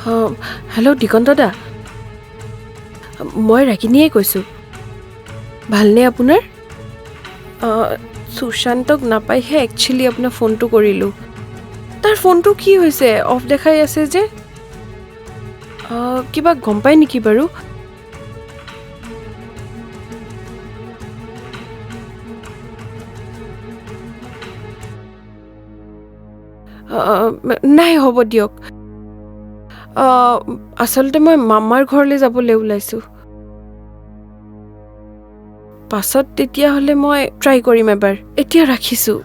Hello' দিগন্ত দা, মই ৰাগিনীয়ে কৈছোঁ। ভালনে আপোনাৰ? সুশান্তক নাপাইহে একচুৱেলি আপোনাৰ ফোনটো কৰিলোঁ। তাৰ ফোনটো কি হৈছে, অফ দেখাই আছে যে? কিবা গম পায় নেকি বাৰু? নাই, হ'ব দিয়ক। আচলতে মই মামাৰ ঘৰলৈ যাবলৈ ওলাইছোঁ। পাছত তেতিয়াহ'লে মই ট্ৰাই কৰিম এবাৰ। এতিয়া ৰাখিছোঁ।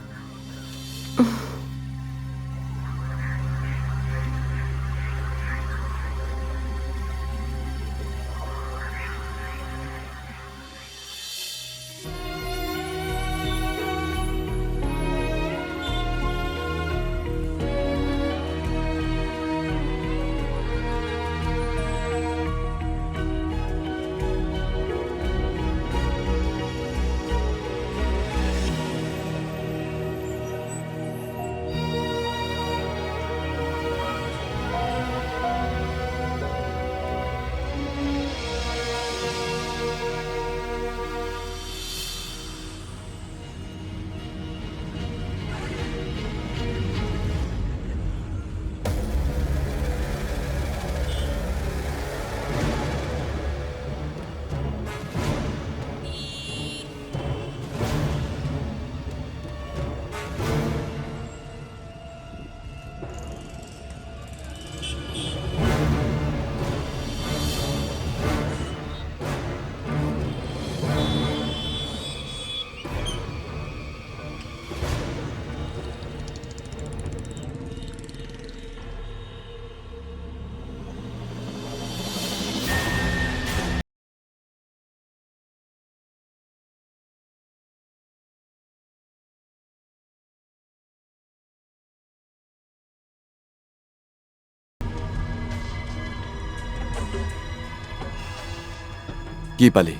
কি পালি?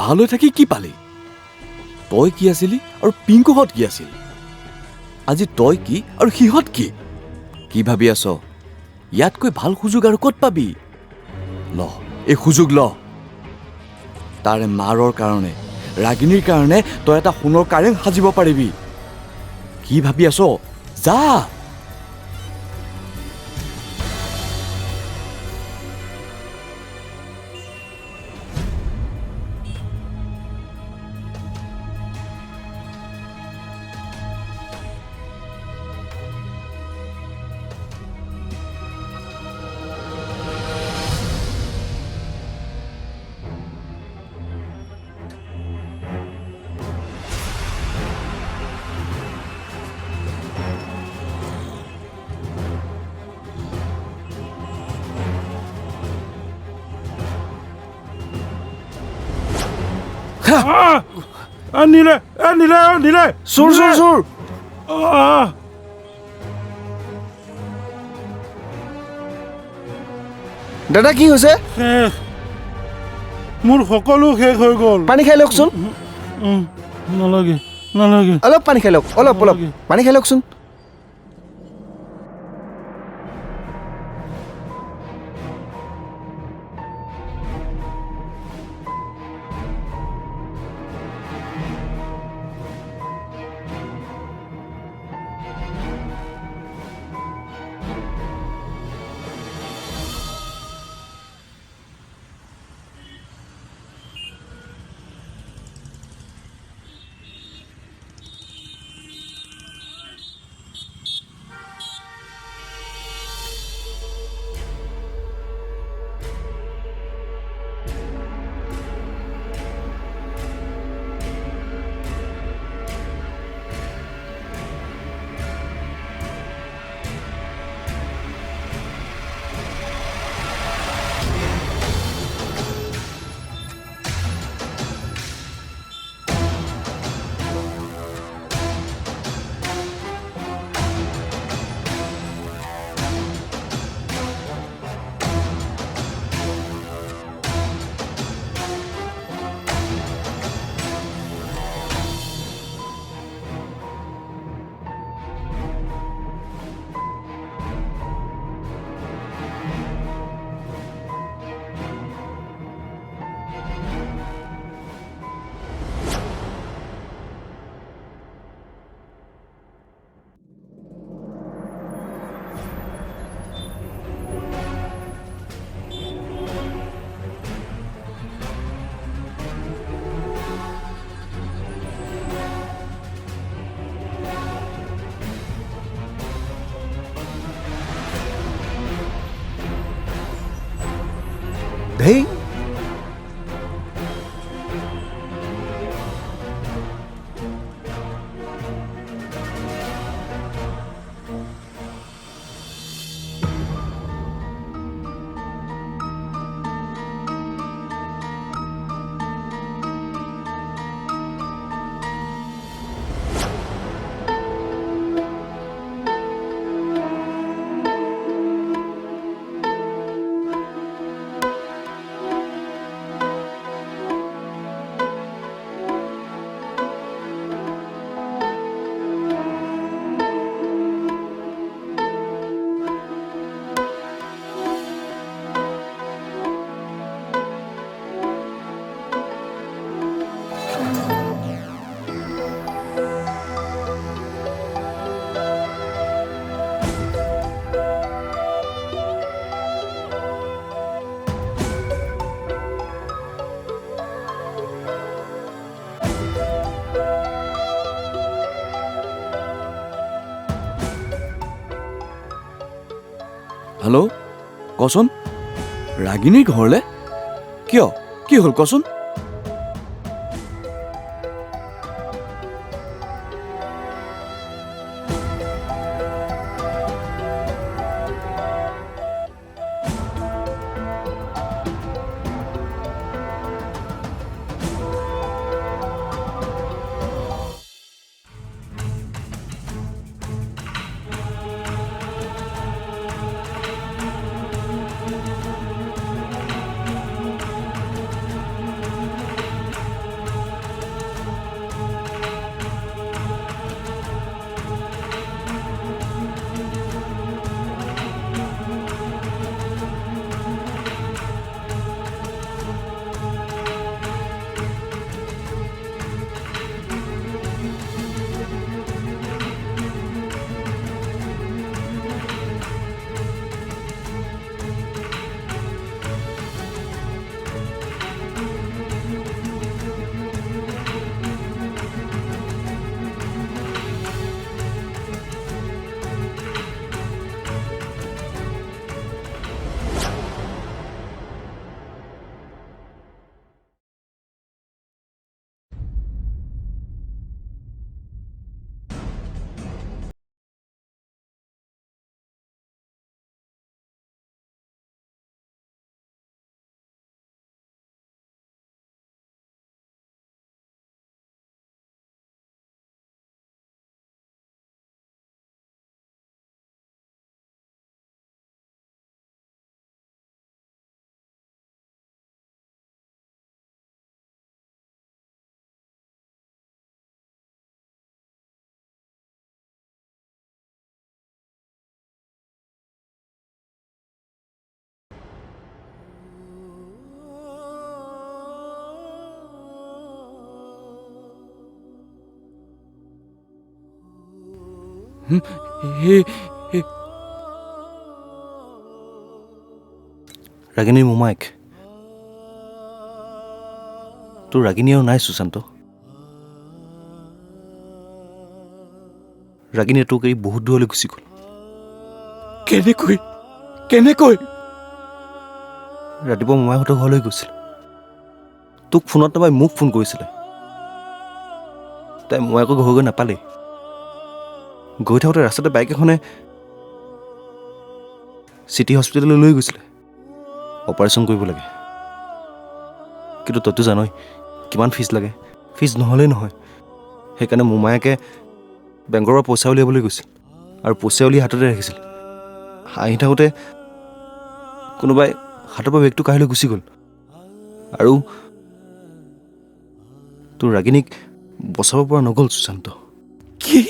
ভাল হৈ থাকি কি পালি? তই কি আছিলি আৰু পিংকুহঁত কি আছিল? আজি তই কি আৰু সিহঁত কি? কি ভাবি আছ? ইয়াতকৈ ভাল সুযোগ আৰু ক'ত পাবি? ল, এই সুযোগ ল। তাৰে মাৰৰ কাৰণে, ৰাগিনীৰ কাৰণে তই এটা সোণৰ কাৰেং সাজিব পাৰিবি। কি ভাবি আছ? যা! নিলে চোৰ চোৰ চোৰ! দাদা কি হৈছে? শেষ, মোৰ সকলো শেষ হৈ গ'ল। পানী খাই লওকচোন। নালাগে নালাগে। অলপ পানী খাই লওক, অলপ পানী খাই লওকচোন। ধেই হেল্ল' কচোন ৰাগিনীৰ ঘৰলে কিয় কি হ'ল কচোন ৰাগিনীৰ মোমাইক তোৰ ৰাগিনী আৰু নাই সুশান্ত ৰাগিনীয়ে তোক এৰি বহুত দূৰলৈ গুচি গ'ল কেনেকৈ কেনেকৈ ৰাতিপুৱা মোমাইহঁতৰ ঘৰলৈ গৈছিল তোক ফোনত নাপাই মোক ফোন কৰিছিলে তাই মোমাইকৰ ঘৰ গৈ নাপালেই গৈ থাকোঁতে ৰাস্তাতে বাইক এখনে চিটি হস্পিটেললৈ লৈ গৈছিলে অপাৰেশ্যন কৰিব লাগে কিন্তু তইতো জানই কিমান ফিজ লাগে ফিজ নহ'লেই নহয় সেইকাৰণে মোমায়েকে বেংকৰ পৰা পইচা উলিয়াবলৈ গৈছিল আৰু পইচা উলিয়াই হাততে ৰাখিছিল আহি থাকোঁতে কোনোবাই হাতৰ পৰা বেগটো কাঢ়ি লৈ গুচি গ'ল আৰু তোৰ ৰাগিনীক বচাব পৰা নগ'ল সুশান্ত কি